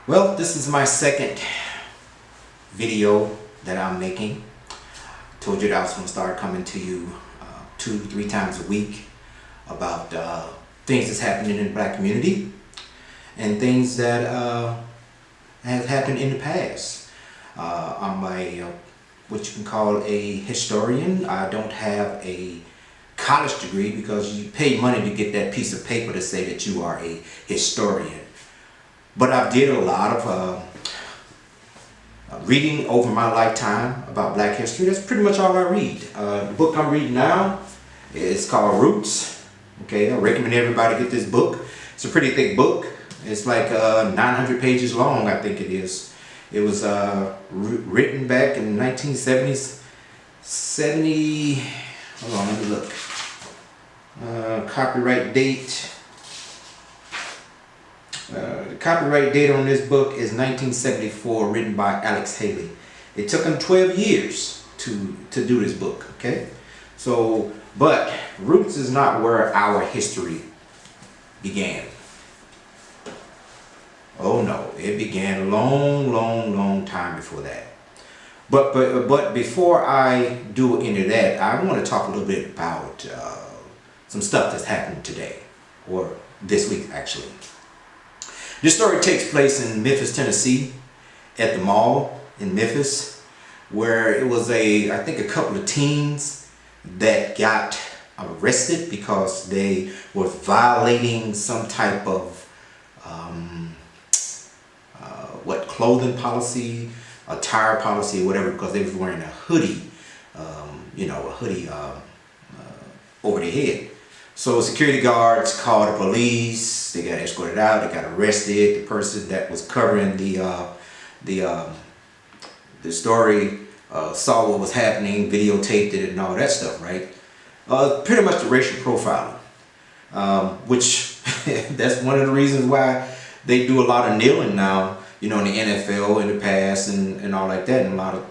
Well, this is my second video that I'm making. Told you that I was going to start coming to you 2-3 times a week about things that's happening in the black community and things that have happened in the past. I'm what you can call a historian. I don't have a college degree because you pay money to get that piece of paper to say that you are a historian. But I did a lot of reading over my lifetime about black history. That's pretty much all I read. The book I'm reading now is called Roots. Okay, I recommend everybody get this book. It's a pretty thick book. It's like 900 pages long, I think it is. It was written back in 1970s. Hold on, let me look. Copyright date. The copyright date on this book is 1974, written by Alex Haley. It took him 12 years to do this book, okay? So, but Roots is not where our history began. Oh no, it began a long time before that. But before I do any of that, I want to talk a little bit about some stuff that's happened today, or this week actually. This story takes place in Memphis, Tennessee, at the mall in Memphis, where it was I think a couple of teens that got arrested because they were violating some type of clothing policy, attire policy, or whatever, because they was wearing a hoodie, over their head. So security guards called the police. They got escorted out. They got arrested. The person that was covering the story saw what was happening, videotaped it, and all that stuff. Right? Pretty much the racial profiling, which that's one of the reasons why they do a lot of kneeling now. You know, in the NFL in the past and all like that, and a lot of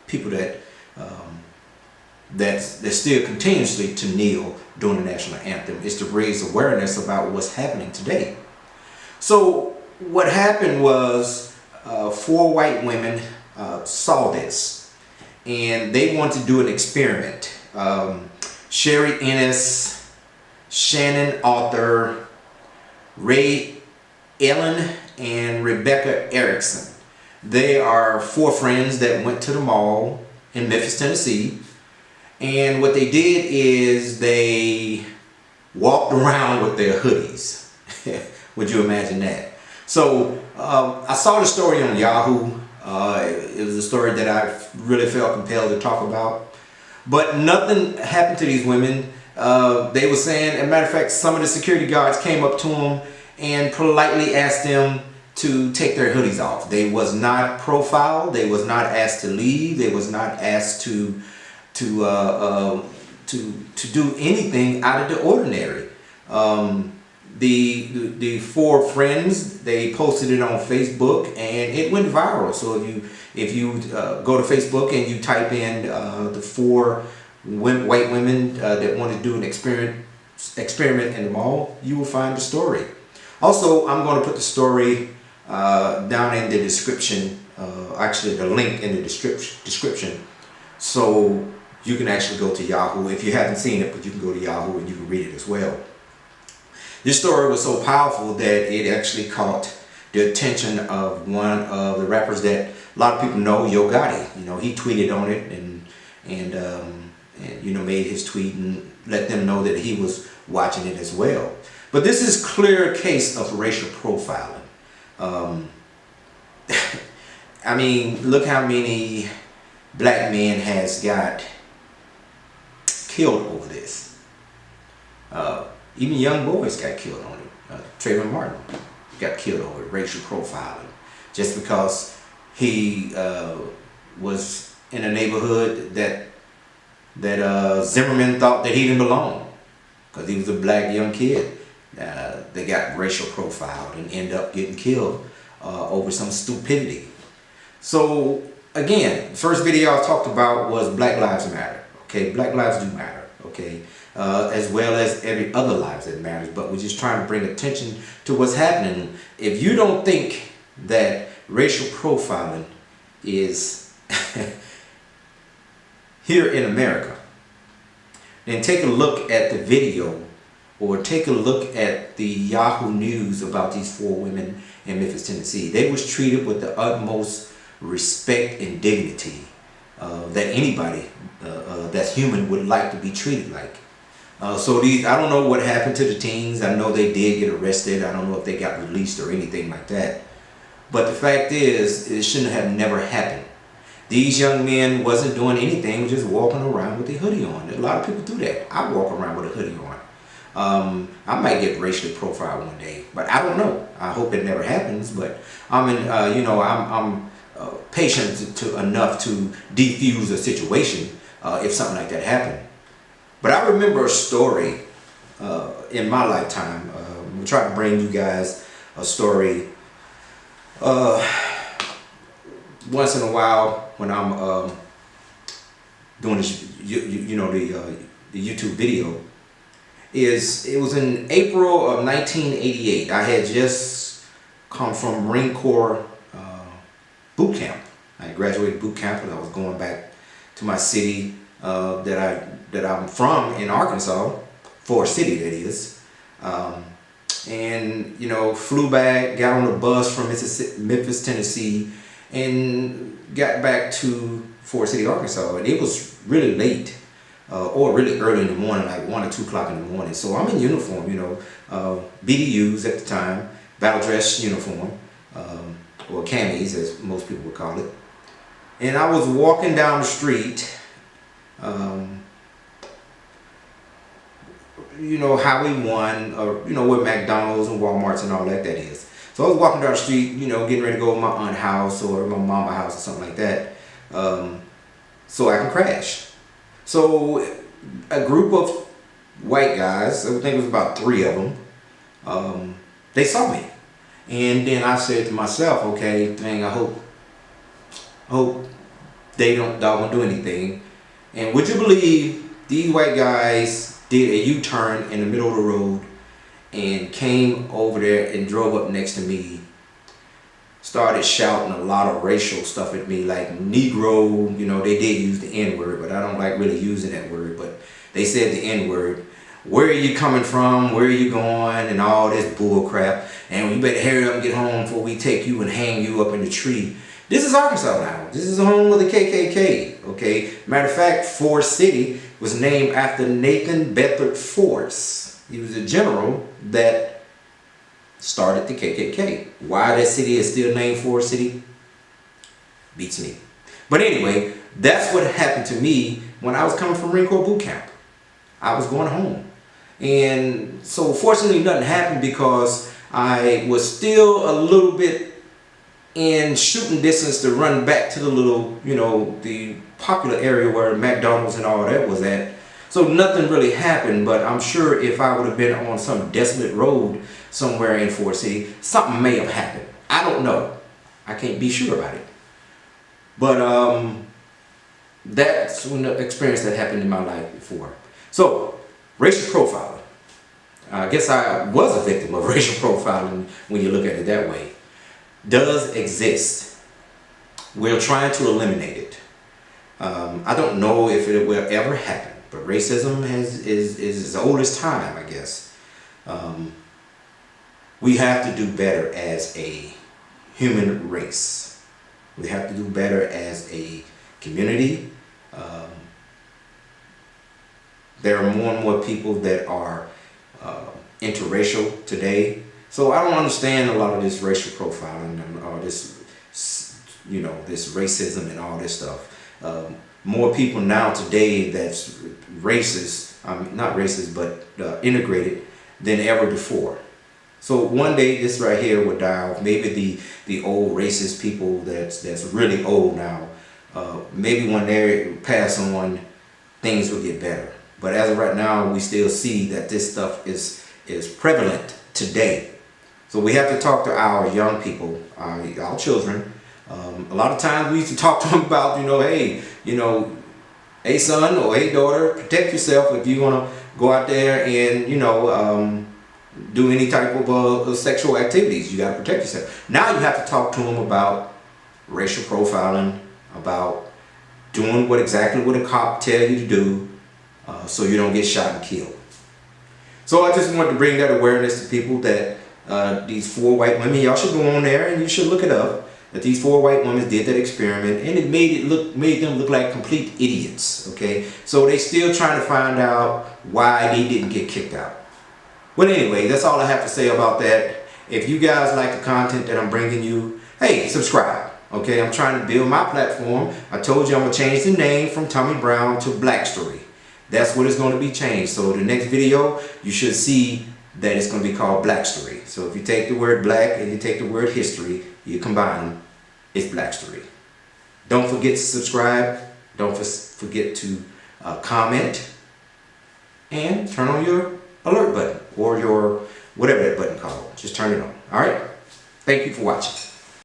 people that still continuously to kneel during the national anthem is to raise awareness about what's happening today. So what happened was 4 white women saw this and they wanted to do an experiment. Sherry Ennis, Shannon Arthur, Ray Ellen, and Rebecca Erickson. They are 4 friends that went to the mall in Memphis, Tennessee. And what they did is they walked around with their hoodies. Would you imagine that? So I saw the story on Yahoo. It was a story that I really felt compelled to talk about. But nothing happened to these women. They were saying, as a matter of fact, some of the security guards came up to them and politely asked them to take their hoodies off. They was not profiled. They was not asked to leave. They was not asked to do anything out of the ordinary. The 4 friends, they posted it on Facebook and it went viral. So if you go to Facebook and you type in the 4 white women that want to do an experiment in the mall, you will find the story. Also, I'm going to put the story down in the description, actually the link in the description, so you can actually go to Yahoo if you haven't seen it, but you can go to Yahoo and you can read it as well. This story was so powerful that it actually caught the attention of one of the rappers that a lot of people know, Yo Gotti. You know, he tweeted on it and you know, made his tweet and let them know that he was watching it as well. But this is clear case of racial profiling. I mean, look how many black men has got killed over this. Even young boys got killed on it. Trayvon Martin got killed over racial profiling just because he was in a neighborhood that Zimmerman thought that he didn't belong because he was a black young kid. They got racial profiled and end up getting killed over some stupidity. So again, the first video I talked about was Black Lives Matter. Okay, Black lives do matter. Okay, as well as every other lives that matters. But we're just trying to bring attention to what's happening. If you don't think that racial profiling is here in America, then take a look at the video or take a look at the Yahoo News about these 4 women in Memphis, Tennessee. They was treated with the utmost respect and dignity that anybody that's human would like to be treated like. So I don't know what happened to the teens. I know they did get arrested. I don't know if they got released or anything like that. But the fact is, it shouldn't have never happened. These young men wasn't doing anything, just walking around with a hoodie on. A lot of people do that. I walk around with a hoodie on. I might get racially profiled one day, but I don't know. I hope it never happens. But I'm patient enough to defuse a situation if something like that happened. But I remember a story in my lifetime. I'm trying to bring you guys a story once in a while when I'm doing this, the YouTube video. It was in April of 1988. I had just come from Marine Corps boot camp. I graduated boot camp and I was going back to my city that I'm from in Arkansas, Forest City that is. And flew back, got on a bus from Memphis, Tennessee, and got back to Forest City, Arkansas. And it was really late, or really early in the morning, like 1 or 2 o'clock in the morning. So I'm in uniform, BDUs at the time, battle dress uniform, or camis as most people would call it. And I was walking down the street, Highway 1, or where McDonald's and Walmarts and all that is. So I was walking down the street, getting ready to go to my aunt's house or my mama's house or something like that, so I can crash. So a group of white guys, I think it was about 3 of them, they saw me. And then I said to myself, okay, I hope they don't do anything. And would you believe these white guys did a U-turn in the middle of the road and came over there and drove up next to me, started shouting a lot of racial stuff at me, like Negro. They did use the N-word, but I don't like really using that word, but they said the N-word. Where are you coming from? Where are you going? And all this bull crap. And you better hurry up and get home before we take you and hang you up in the tree. This is Arkansas now. This is the home of the KKK, okay? Matter of fact, Forest City was named after Nathan Bedford Forrest. He was a general that started the KKK. Why that city is still named Forest City beats me. But anyway, that's what happened to me when I was coming from Marine Corps boot camp. I was going home. And so fortunately nothing happened because I was still a little bit in shooting distance to run back to the little, the popular area where McDonald's and all that was at. So nothing really happened, but I'm sure if I would have been on some desolate road somewhere in Forest City, something may have happened. I don't know. I can't be sure about it. But that's an experience that happened in my life before. So, racial profiling. I guess I was a victim of racial profiling when you look at it that way. Does exist. We're trying to eliminate it. I don't know if it will ever happen, but racism is as old as time, I guess. We have to do better as a human race. We have to do better as a community. There are more and more people that are interracial today. So I don't understand a lot of this racial profiling and all this, this racism and all this stuff. More people now today that's racist, not racist, but integrated than ever before. So one day this right here will die off. Maybe the old racist people that's really old now, maybe when they pass on, things will get better. But as of right now, we still see that this stuff is prevalent today. So we have to talk to our young people, our children. A lot of times we used to talk to them about, hey son or hey daughter, protect yourself if you want to go out there and, do any type of sexual activities. You got to protect yourself. Now you have to talk to them about racial profiling, about doing exactly what a cop tell you to do, so you don't get shot and killed. So I just wanted to bring that awareness to people that these 4 white women, y'all should go on there and you should look it up, that these 4 white women did that experiment, and it made them look like complete idiots. Okay, so they still trying to find out why they didn't get kicked out. But anyway, that's all I have to say about that. If you guys like the content that I'm bringing you, hey, subscribe. Okay, I'm trying to build my platform. I told you I'm gonna change the name from Tommy Brown to Black Story. That's what it's going to be changed. So the next video, you should see that it's going to be called Black Story. So if you take the word black and you take the word history, you combine them, it's Black Story. Don't forget to subscribe. Don't forget to comment. And turn on your alert button or your whatever that button called. Just turn it on. All right? Thank you for watching.